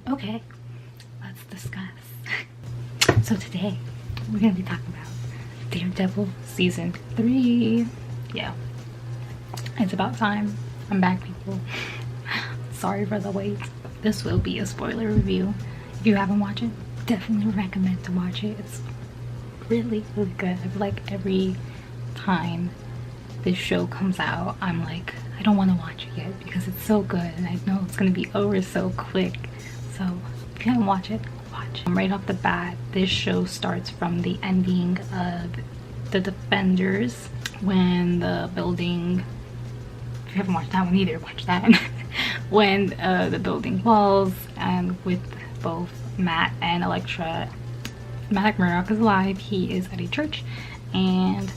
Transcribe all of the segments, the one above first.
Okay, let's discuss. So today we're gonna be talking about Daredevil season 3. Yeah, it's about time. I'm back, people. Sorry for the wait. This will be a spoiler review. If you haven't watched it, definitely recommend to watch it. It's really, really good. I feel like every time this show comes out, I'm like, I don't want to watch it yet because it's so good and I know it's gonna be over so quick. So if you haven't watched it, watch. Right off the bat, this show starts from the ending of The Defenders, when the building, if you haven't watched that one either, watch that. When the building falls, and with both Matt and Elektra, Matt Murdock is alive. He is at a church, and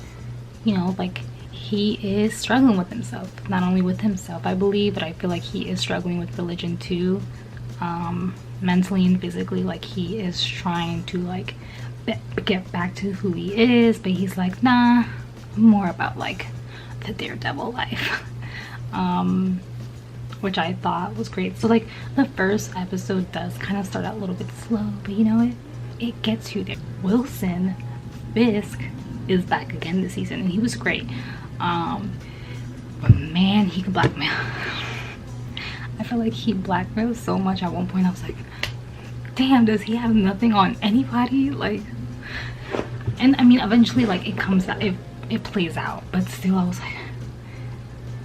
you know, like, he is struggling with himself. Not only with himself, I believe, but I feel like he is struggling with religion too, mentally and physically. Like, he is trying to like get back to who he is, but he's like, nah, more about like the Daredevil life. Which I thought was great. So like, the first episode does kind of start out a little bit slow, but you know, it gets you there. Wilson Fisk is back again this season, and he was great. But man, he can blackmail. I feel like he blackmailed so much. At one point I was like, damn, does he have nothing on anybody? Like, and I mean, eventually like it comes out, it plays out, but still I was like,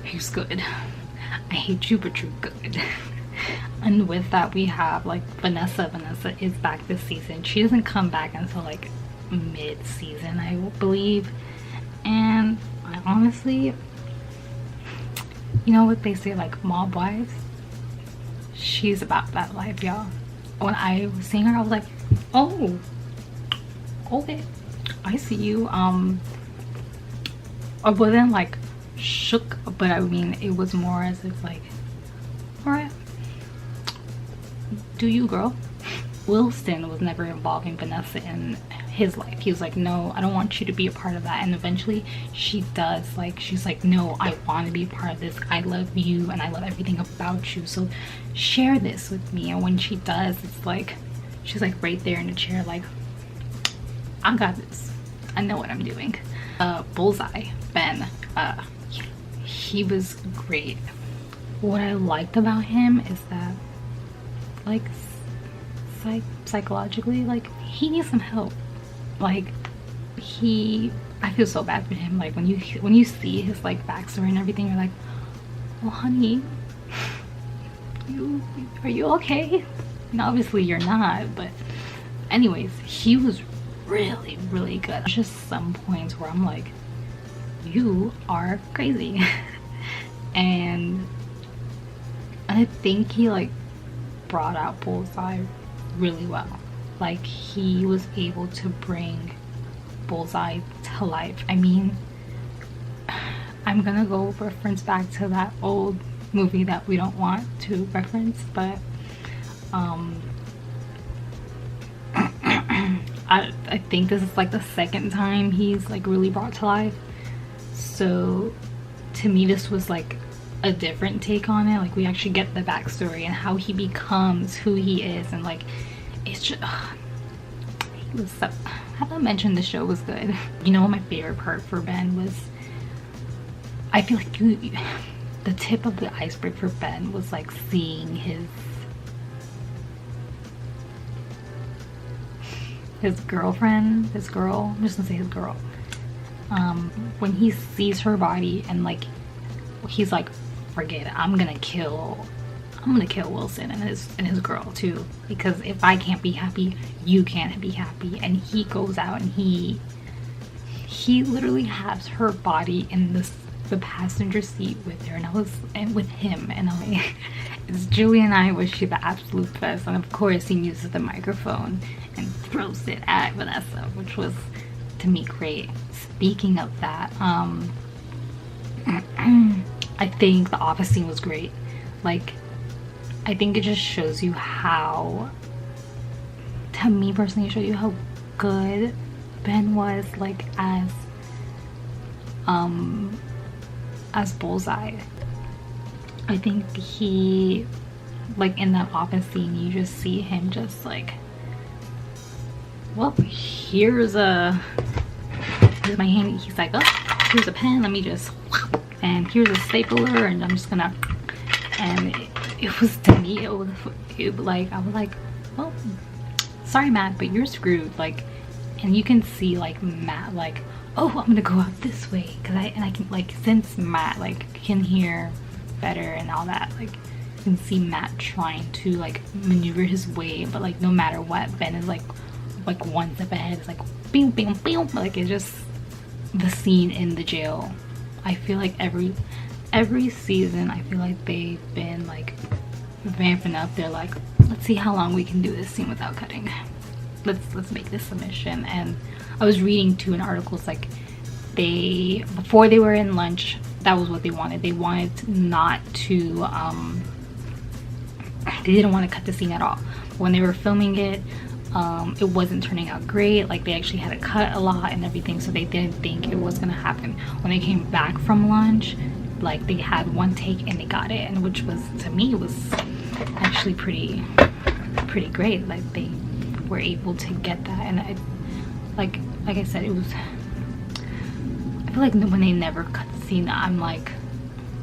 he's good. I hate you, but you're good. And with that, we have like Vanessa. Vanessa is back this season. She doesn't come back until like mid-season, I believe. And I honestly, you know what they say, like, mob wives, she's about that life, y'all. When I was seeing her, I was like, oh, okay, I see you. I wasn't like shook, but I mean, it was more as if like, all right, do you, girl. Wilson was never involving Vanessa in his life. He was like, no, I don't want you to be a part of that. And eventually she does. Like, she's like, no, I want to be a part of this. I love you and I love everything about you, so share this with me. And when she does, it's like, she's like right there in the chair, like, I got this, I know what I'm doing. Bullseye, Ben, he was great. What I liked about him is that, like, psychologically, like, he needs some help. Like, I feel so bad for him. Like, when you see his like backstory and everything, you're like, well, honey, are you okay? And obviously you're not, but anyways, he was really, really good. There's just some points where I'm like, you are crazy. and I think he like brought out Bullseye really well. Like, he was able to bring Bullseye to life. I mean, I'm gonna go reference back to that old movie that we don't want to reference, but I think this is like the second time he's like really brought to life. So to me, this was like a different take on it. Like, we actually get the backstory and how he becomes who he is, and like, it's just he was so, I haven't mentioned the show was good. You know what my favorite part for Ben was? I feel like the tip of the iceberg for Ben was like seeing his girlfriend, his girl, I'm just gonna say his girl, when he sees her body and like, he's like, forget it, I'm gonna kill Wilson and his girl too, because if I can't be happy, you can't be happy. And he goes out and he literally has her body in the passenger seat with her, and with him, and I'm like, it's Julie and I wish she the absolute best. And of course he uses the microphone and throws it at Vanessa, which was to me great. Speaking of that, I think the office scene was great. Like, I think it just shows you how, to me personally, it showed you how good Ben was, like, as Bullseye. I think he like in that office scene, you just see him just like, well, here's my handy, he's like, oh, here's a pen, let me just, and here's a stapler, and I'm just gonna, and it was, to me, like, I was like, well, sorry Matt, but you're screwed. Like, and you can see like Matt like, oh, I'm gonna go out this way, because I can, like, since Matt like can hear better and all that, like you can see Matt trying to like maneuver his way, but like no matter what, Ben is like one step ahead. It's like bing bing bing, like it's just the scene in the jail. I feel like every season I feel like they've been like vamping up. They're like, let's see how long we can do this scene without cutting. Let's make this submission. And I was reading too in articles like before they were in lunch, that was what they wanted. They wanted not to they didn't want to cut the scene at all. When they were filming it, it wasn't turning out great. Like they actually had to cut a lot and everything, so they didn't think it was gonna happen. When they came back from lunch, like they had one take and they got it, and which was, to me, was actually pretty great. Like they were able to get that. And I like I said, it was, I feel like when they never cut the scene, I'm like,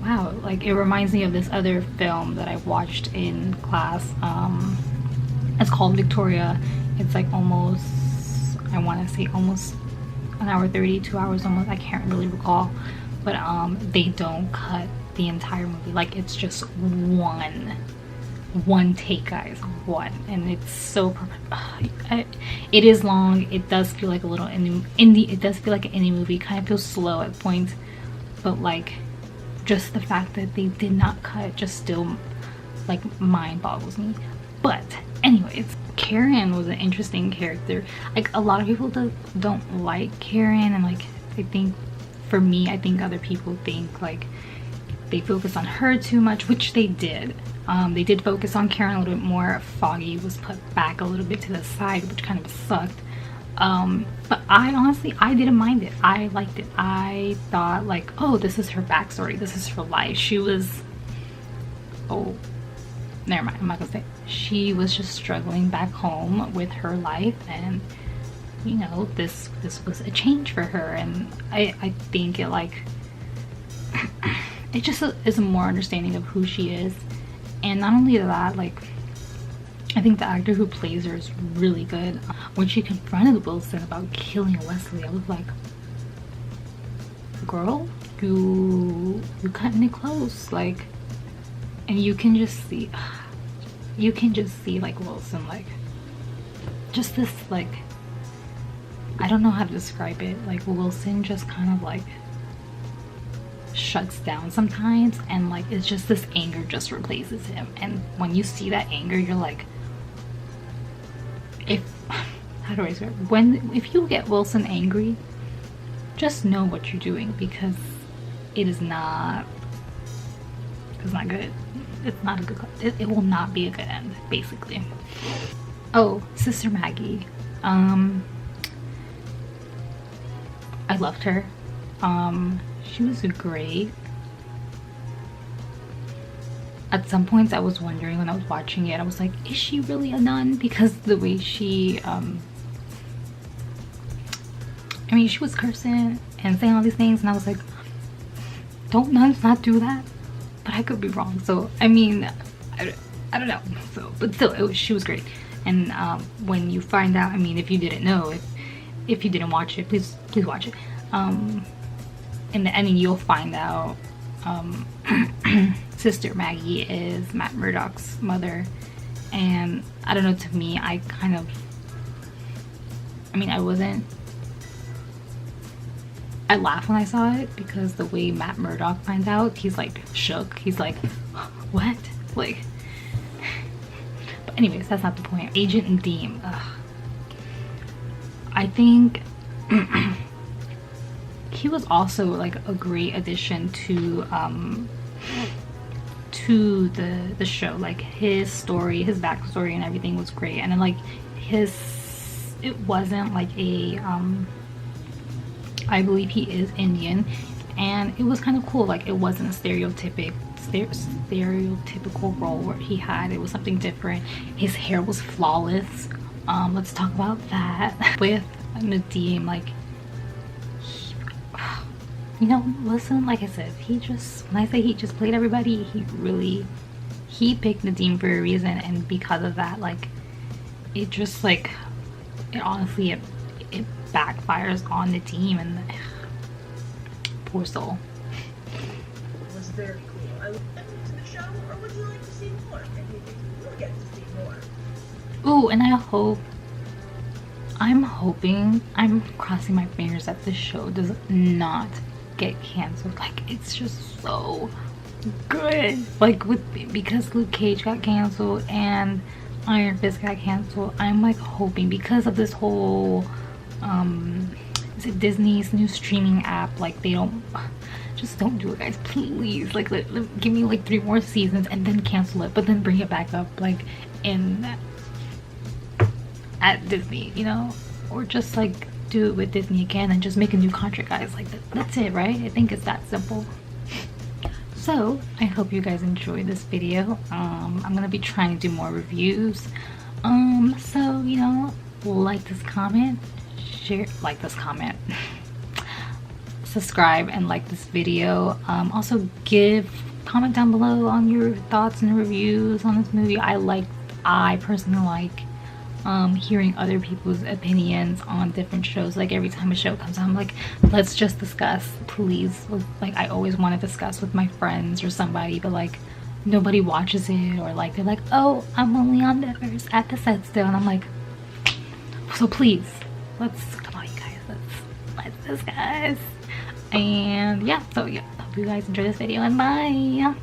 wow, like it reminds me of this other film that I watched in class. It's called Victoria. It's like almost, I want to say almost an hour 30, 2 hours almost, I can't really recall, but they don't cut the entire movie. Like it's just one take, guys, one, and it's so perfect. It is long. It does feel like a little indie. It does feel like an indie movie. Kind of feels slow at points, but like just the fact that they did not cut just still like mind boggles me. But anyways, Karen was an interesting character. Like a lot of people don't like Karen, and like I think, for me, I think other people think like they focus on her too much, which they did. They did focus on Karen a little bit more. Foggy was put back a little bit to the side, which kind of sucked. But I honestly, I didn't mind it. I liked it. I thought like, oh, this is her backstory. This is her life. She was, oh, never mind, I'm not gonna say it. She was just struggling back home with her life, and you know, this was a change for her. And I think it like it just is a more understanding of who she is. And not only that, like I think the actor who plays her is really good. When she confronted Wilson about killing Wesley, I was like, girl, you cutting it close. Like, and you can just see like Wilson, like just this, like, I don't know how to describe it. Like Wilson just kind of like shuts down sometimes, and like it's just this anger just replaces him. And when you see that anger, you're like, how do I describe it? If you get Wilson angry, just know what you're doing, because it's not good. It's not a good, it will not be a good end, basically. Oh, Sister Maggie, I loved her. She was great. At some points I was wondering when I was watching it, I was like, is she really a nun? Because the way she I mean, she was cursing and saying all these things, and I was like, don't nuns not do that? But I could be wrong. So I mean, I don't know. So, but still, she was great. And when you find out, I mean, if you didn't know, if you didn't watch it, please watch it. In the ending, you'll find out Sister Maggie is Matt Murdock's mother. And I don't know, to me, I laughed when I saw it, because the way Matt Murdock finds out, he's like shook. He's like, what? Like, but anyways, that's not the point. Agent Deem, I think he was also like a great addition to the show. Like his story, his backstory and everything was great. And then like it wasn't like a I believe he is Indian, and it was kind of cool. Like it wasn't a stereotypic stereotypical role where he had. It was something different. His hair was flawless. Let's talk about that. With Nadim, like, you know, listen, like I said, when I say he just played everybody, he picked Nadim for a reason, and because of that, like, it just, like, it honestly, it backfires on Nadim, and poor soul. It was very cool. I looked forward to the show, or would you like to see more? And you think you will get to see more. Ooh, and I'm crossing my fingers that this show does not get canceled. Like, it's just so good. Like, because Luke Cage got canceled and Iron Fist got canceled, I'm like hoping, because of this whole is it Disney's new streaming app, like, they don't do it, guys, please. Like, give me like 3 more seasons and then cancel it, but then bring it back up, like, at Disney, you know, or just like do it with Disney again and just make a new contract, guys. Like, that's it, right? I think it's that simple. So I hope you guys enjoyed this video. I'm gonna be trying to do more reviews. So, you know, like this comment, share, like this comment, subscribe and like this video. Also comment down below on your thoughts and reviews on this movie. I personally like hearing other people's opinions on different shows. Like, every time a show comes out, I'm like, let's just discuss, please. Like, I always want to discuss with my friends or somebody, but like nobody watches it, or like they're like, oh, I'm only on the first episode still, and I'm like, so please, come on, you guys, let's discuss. And yeah, so yeah, hope you guys enjoy this video, and bye.